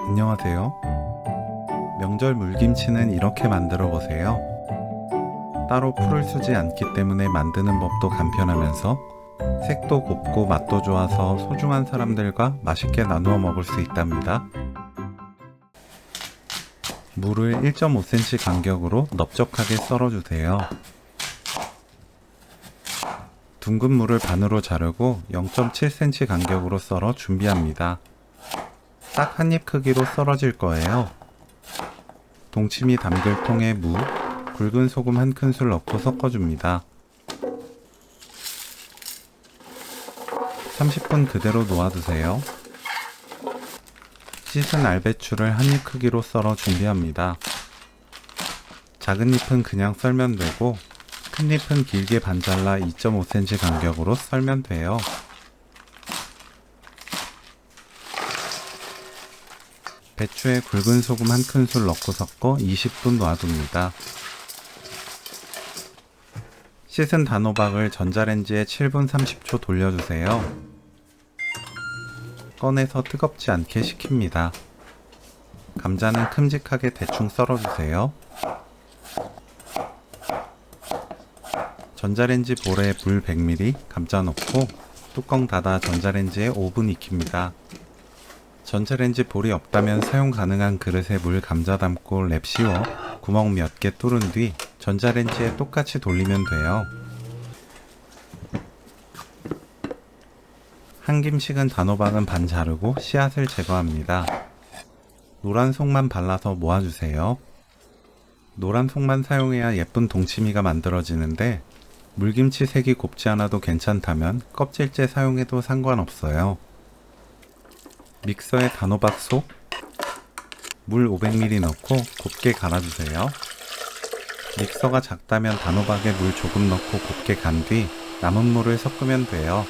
안녕하세요. 명절 물김치는 이렇게 만들어 보세요. 따로 풀을 쓰지 않기 때문에 만드는 법도 간편하면서 색도 곱고 맛도 좋아서 소중한 사람들과 맛있게 나누어 먹을 수 있답니다. 물을 1.5cm 간격으로 넓적하게 썰어주세요. 둥근 물을 반으로 자르고 0.7cm 간격으로 썰어 준비합니다. 딱 한 입 크기로 썰어질 거예요. 동치미 담글 통에 무, 굵은 소금 한 큰술 넣고 섞어줍니다. 30분 그대로 놓아두세요. 씻은 알배추를 한 입 크기로 썰어 준비합니다. 작은 잎은 그냥 썰면 되고 큰 잎은 길게 반 잘라 2.5cm 간격으로 썰면 돼요. 배추에 굵은 소금 한 큰술 넣고 섞어 20분 놔둡니다. 씻은 단호박을 전자레인지에 7분 30초 돌려주세요. 꺼내서 뜨겁지 않게 식힙니다. 감자는 큼직하게 대충 썰어주세요. 전자레인지 볼에 물 100ml, 감자 넣고 뚜껑 닫아 전자레인지에 5분 익힙니다. 전자레인지 볼이 없다면 사용 가능한 그릇에 물 감자 담고 랩 씌워 구멍 몇 개 뚫은 뒤 전자레인지에 똑같이 돌리면 돼요. 한 김 식은 단호박은 반 자르고 씨앗을 제거합니다. 노란 속만 발라서 모아주세요. 노란 속만 사용해야 예쁜 동치미가 만들어지는데 물김치 색이 곱지 않아도 괜찮다면 껍질째 사용해도 상관없어요. 믹서에 단호박 속, 물 500ml 넣고 곱게 갈아주세요. 믹서가 작다면 단호박에 물 조금 넣고 곱게 간 뒤 남은 물을 섞으면 돼요.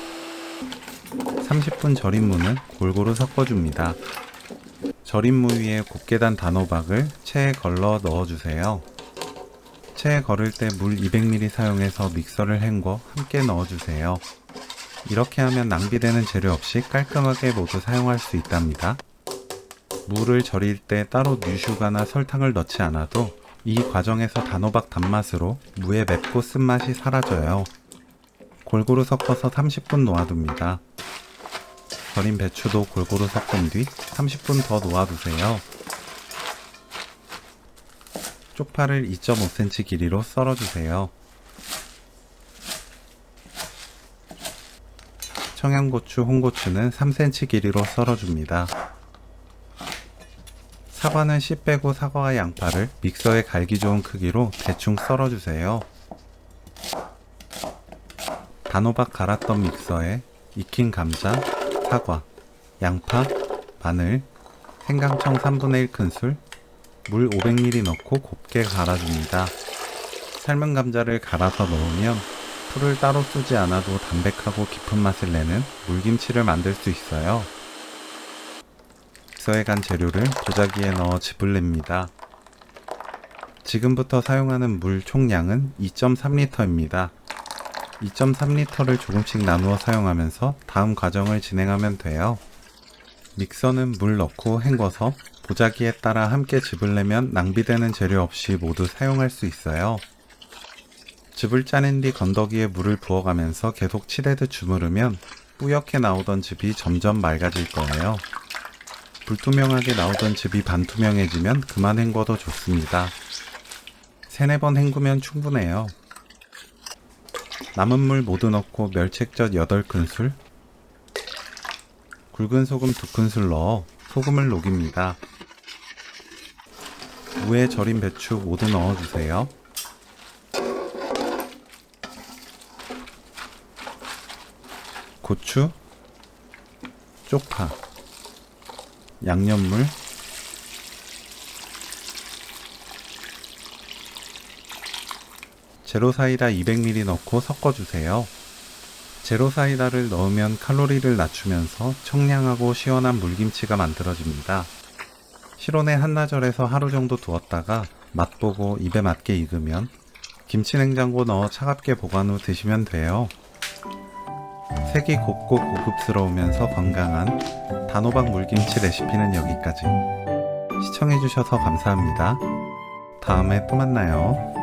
30분 절인 무는 골고루 섞어줍니다. 절인 무 위에 곱게 단 단호박을 체에 걸러 넣어주세요. 체에 걸을 때 물 200ml 사용해서 믹서를 헹궈 함께 넣어주세요. 이렇게 하면 낭비되는 재료 없이 깔끔하게 모두 사용할 수 있답니다. 무를 절일 때 따로 뉴슈가나 설탕을 넣지 않아도 이 과정에서 단호박 단맛으로 무의 맵고 쓴맛이 사라져요. 골고루 섞어서 30분 놓아둡니다. 절인 배추도 골고루 섞은 뒤 30분 더 놓아두세요. 쪽파를 2.5cm 길이로 썰어주세요. 청양고추, 홍고추는 3cm 길이로 썰어줍니다. 사과는 씨 빼고 사과와 양파를 믹서에 갈기 좋은 크기로 대충 썰어주세요. 단호박 갈았던 믹서에 익힌 감자, 사과, 양파, 마늘, 생강청 3분의 1 큰술, 물 500ml 넣고 곱게 갈아줍니다. 삶은 감자를 갈아서 넣으면 풀을 따로 쓰지 않아도 담백하고 깊은 맛을 내는 물김치를 만들 수 있어요. 믹서에 간 재료를 도자기에 넣어 즙을 냅니다. 지금부터 사용하는 물 총량은 2.3L입니다. 2.3L를 조금씩 나누어 사용하면서 다음 과정을 진행하면 돼요. 믹서는 물 넣고 헹궈서 도자기에 따라 함께 즙을 내면 낭비되는 재료 없이 모두 사용할 수 있어요. 즙을 짜낸 뒤 건더기에 물을 부어가면서 계속 치대듯 주무르면 뿌옇게 나오던 즙이 점점 맑아질 거예요. 불투명하게 나오던 즙이 반투명해지면 그만 헹궈도 좋습니다. 3-4번 헹구면 충분해요. 남은 물 모두 넣고 멸치액젓 8큰술, 굵은 소금 2큰술 넣어 소금을 녹입니다. 무에 절인 배추 모두 넣어주세요. 고추, 쪽파, 양념물, 제로사이다 200ml 넣고 섞어주세요. 제로사이다를 넣으면 칼로리를 낮추면서 청량하고 시원한 물김치가 만들어집니다. 실온에 한나절에서 하루 정도 두었다가 맛보고 입에 맞게 익으면 김치냉장고 넣어 차갑게 보관 후 드시면 돼요. 색이 곱고 고급스러우면서 건강한 단호박 물김치 레시피는 여기까지. 시청해주셔서 감사합니다. 다음에 또 만나요.